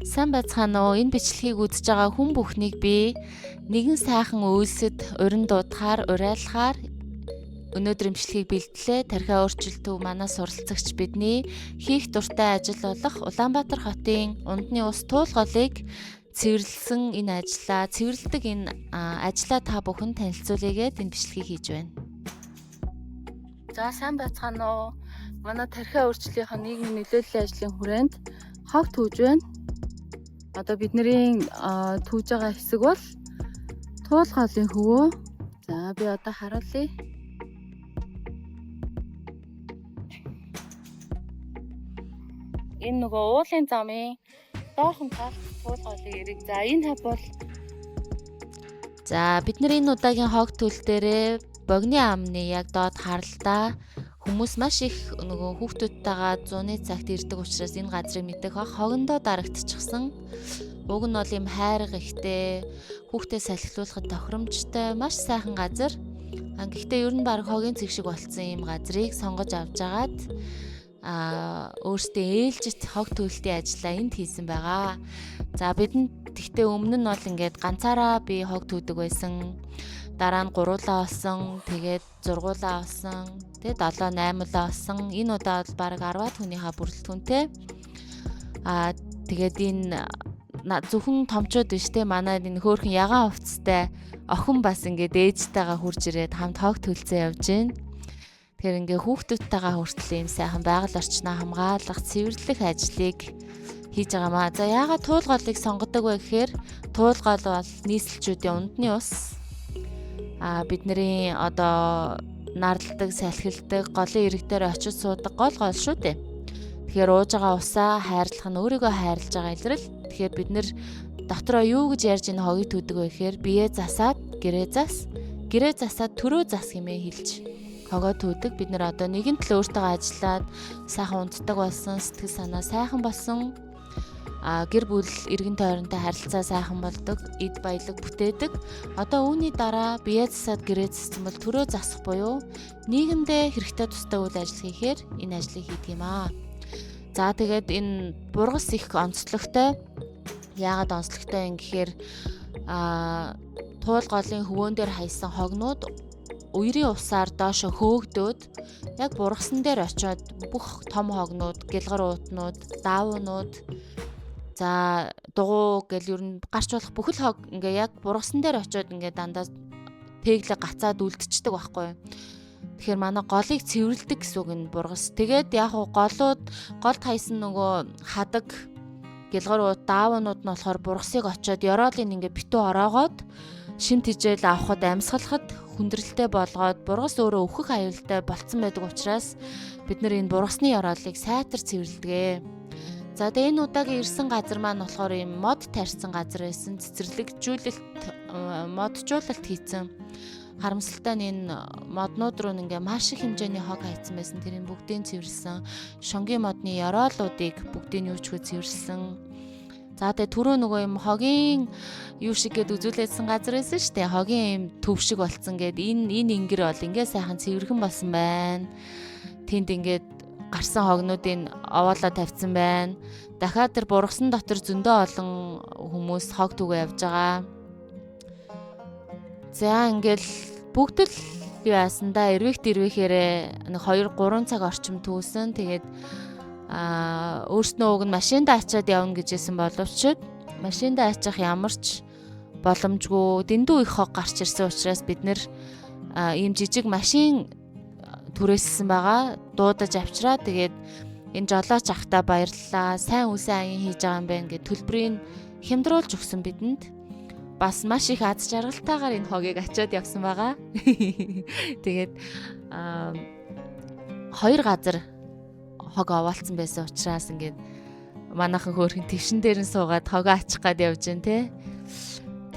Сайн байцгаана уу? Энэ бичлэгийг үзэж байгаа хүн бүхнийг би нэгэн сайхан үйлсэд урин дуудахаар, уриалахаар өнөөдөр бичлэгийг бэлтлээ. Тархиа өөрчлөлтөв манай суралцагч бидний хийх дуртай ажил болох Улаанбаатар хотын Ундны ус туулгалыг цэвэрлсэн энэ ажлаа, цэвэрлдэг энэ ажлаа та бүхэн танилцуулъягээд энэ бичлэгийг хийж байна. За сайн байцгаана уу? Манай тархиа өөрчлөлтийн нийгмийн нөлөөллийн ажлын хүрээнд хог түүж байна. Одоо бидний түүж байгаа хэсэг бол туулгалын хөвөө. За би одоо харуулъя. Энэ нөгөө уулын замын доохон талд туулгалын эрэг. За энэ хав бол бидний энэ удаагийн хог түл дээрээ богны амны яг доод харалтаа хүмүүс маш их нөгөө хүүхдүүдтэйгээ зуны цагт ирдэг учраас энэ газрыг мэдэх бах хогондоо дарагдчихсан. Уг нь бол юм хайрга ихтэй, хүүхдээ салхилуулахад тохиромжтой маш сайхан газар. Гэхдээ ер нь баг хогийн цэг шиг болсон юм газрыг сонгож авч агаад өөртөө ээлжит хог төлөлтийн ажлаа энд хийсэн байгаа. За бидэнд тэгтээ өмнө нь бол ингээд ганцаараа би хог түүдэг байсан. Дараа нь 3-лаа олсон, тэгээд 6-лаа олсон, тэгээд 7-8-лаа олсон. Энэ удаа бол баг 10 хүнийхээ бүрэлдэхүүнтэй. Тэгээд энэ зөвхөн томчууд биш те, манай энэ хөөрхөн ягаан хувцастай охин бас ингээд ээжтэйгээ хурж ирээд хамт хог төлцөө явж байна. Тэгэхээр ингээд хүүхдүүдтэйгээ хүртэл ийм сайхан байгаль орчноо хамгаалах, цэвэрлэх ажлыг хийж байгаамаа. За яагаад туулгалыг сонгодог вэ гэхээр туулгал бол нийслэлчүүдийн ундны ус. Бидний одоо нарладаг, салхилдаг, голын ирэг дээр очиж суудаг гол шүү дээ. Тэгэхээр ууж байгаа усаа хайрлах нь өөрийгөө хайрлаж байгаа илрэл. Тэгэхээр бид нэр дотроо юу гэж ярьж энэ хогийг түүдэг вэ гэхээр бие засаад гэрээ засаад төрөө зас хэмээн хэлж хогоо түүдэг. Бид нэр одоо нэгэн тал өөртөө ажиллаад сайхан унтдаг болсон, сэтгэл санаа сайхан болсон. Гэр бүл эргэн тойронтой харилцаа сайхан болдог, эд баялаг бүтээдэг. Одоо үүний дараа бие засаад гэрээ зассан бол төрөө засах буюу нийгэмдээ хэрэгтэй тустай үйл ажил хийхээр энэ ажлыг хийдэг юм аа. За тэгээд энэ бургас их онцлогтой. Яагаад онцлогтой юм гэхээр туулгалын хөвөөн дээр хайсан хогнууд үерийн усаар доошо хөөгдөөд яг бургасан дээр очиод бүх том хогнууд, гэлгар уутнууд, даавнууд, за дугуй гэл ер нь гарч болох бүхэл хог ингээ яг бургасан дээр очиод ингээ дандаа тэглэг гацаад үлдчихдэг байхгүй. Тэгэхээр манай голыг цэвэрлдэг гэсэн үг энэ бургас. Тэгээд яг голд хайсан нөгөө хадаг гэлгар уут, даавнууд нь болохоор бургасыг очиод ёроолын ингээ битүү ороогоод шимт хижээл авахд амьсгалахад хүндрэлтэй болгоод бургас өөрөө өөхөх аюултай болцсон байдаг учраас бид нэр энэ бургасны ёроолыг сайтар цэвэрлэдэг. За тэгээ энэ удаагийн ирсэн газар маань болохоор юм мод тарьсан газар байсан. Моджуулалт хийсэн. Харамсалтай нь энэ моднууд руу ингээ маш их хэмжээний хог хайцсан байсан. Тэрийг бүгдийг цэвэрлсэн. Шонгийн модны ёроолуудыг бүгдийг юучгүй цэвэрлсэн. За тэгээ түрүү нөгөө юм хогийн юу шиг гээд үзүүлээдсэн газар байсан шүү дээ. Хогийн юм төв шиг болцсон гээд энэ ингэр бол ингээ сайхан цэвэрхэн болсон байна. Тэнд ингээд гарсан хогнуудыг овоолоо тавьсан байна. Дахиад тэр бургасан дотор зөндөө олон хүмүүс хог түгээ явж байгаа. За ингээл бүгд л юу яасандаа эрвэхээрээ 2-3 цаг орчим түүсэн. Тэгээд өөрснөө уг нь машиндаа ачаад явна гэжсэн боловч машиндаа ачих ямар ч боломжгүй дэндүү их хог гарч ирсэн учраас бид нэр ийм жижиг машин түрээссэн байгаа. Дуудаж авчраа. Тэгээд энэ жолооч ахта баярлалаа. Сайн үсэн аян хийж байгаа юм байна гэд төлбөрийг хямдруулж өгсөн бидэнд. Бас маш их аз жаргалтайгаар энэ хогийг ачаад явсан байгаа. Тэгээд 2 газар хог овоолцсон байсан учраас ингээд манайхан хөөрхөн твшин дээр нь суугаад хогоо ачих гад явж гэн тэ.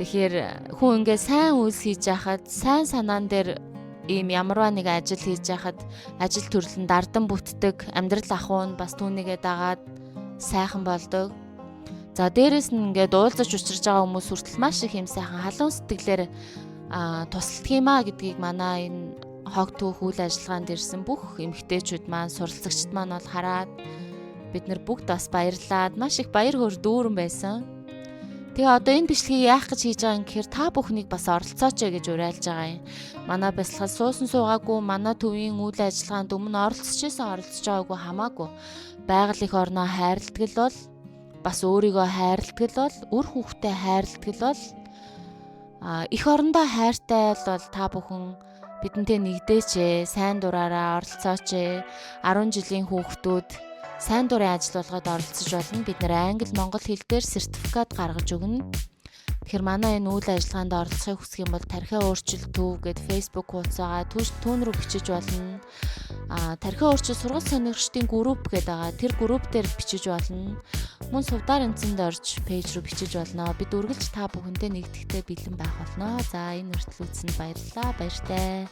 Тэгэхээр хүн ингээд сайн үс хийж яхад сайн санаан дээр ийм ямарваа нэг ажил хийж яхад ажил төрлөн дардан бүтдэг, амьдрал ахуйн бас түүнийгээ дагаад сайхан болдог. За дээрэс нь ингээд уулзаж учрж байгаа хүмүүс хүртэл маш их юм сайхан халуун сэтгэлээр тусалдаг юм а гэдгийг манай энэ хог түүх үйл ажиллагаанд ирсэн бүх эмэгтэйчүүд маань, суралцагчид маань бол хараад бид нар бүгд бас баярлаад маш их баяр хөөр дүүрэн байсан. Тэгээ одоо энэ бичлэгийг яах гэж хийж байгаа юм гэхээр та бүхнийг бас оролцооч гэж уриалж байгаа юм. Манай бясалгал суусан суугаагүй, манай төвийн үйл ажиллагаанд өмнө оролцож байгаагүй хамаагүй. Байгаль их орноо хайрладаг л бол, бас өөрийгөө хайрладаг л бол, үр хүүхдээ хайрладаг л бол, их орондоо хайртай бол та бүхэн бидэнтэй нэгдээч, сайн дураараа оролцооч. 10 жилийн хүүхдүүд сайн дурын ажил болгоод оролцож болно. Бид нэр англи, монгол хэл дээр сертификат гаргаж өгнө. Тэгэхээр манай энэ үйл ажиллагаанд оролцохыг хүсэх юм бол тархиа өөрчил төв гэд Facebook хуудасаа түүн рүү бичиж болно. Тархиа өөрчил сургалт сонирхчдын групп гэдэг байгаа. Тэр групп дээр бичиж болно. Мөн сувдаар энцэнд орж пэйж рүү бичиж болно. Бид үргэлж та бүхэндээ нэгдэхтэй бэлэн байх болно. За энэ хүртэл үзсэнд баярлалаа. Баяртай.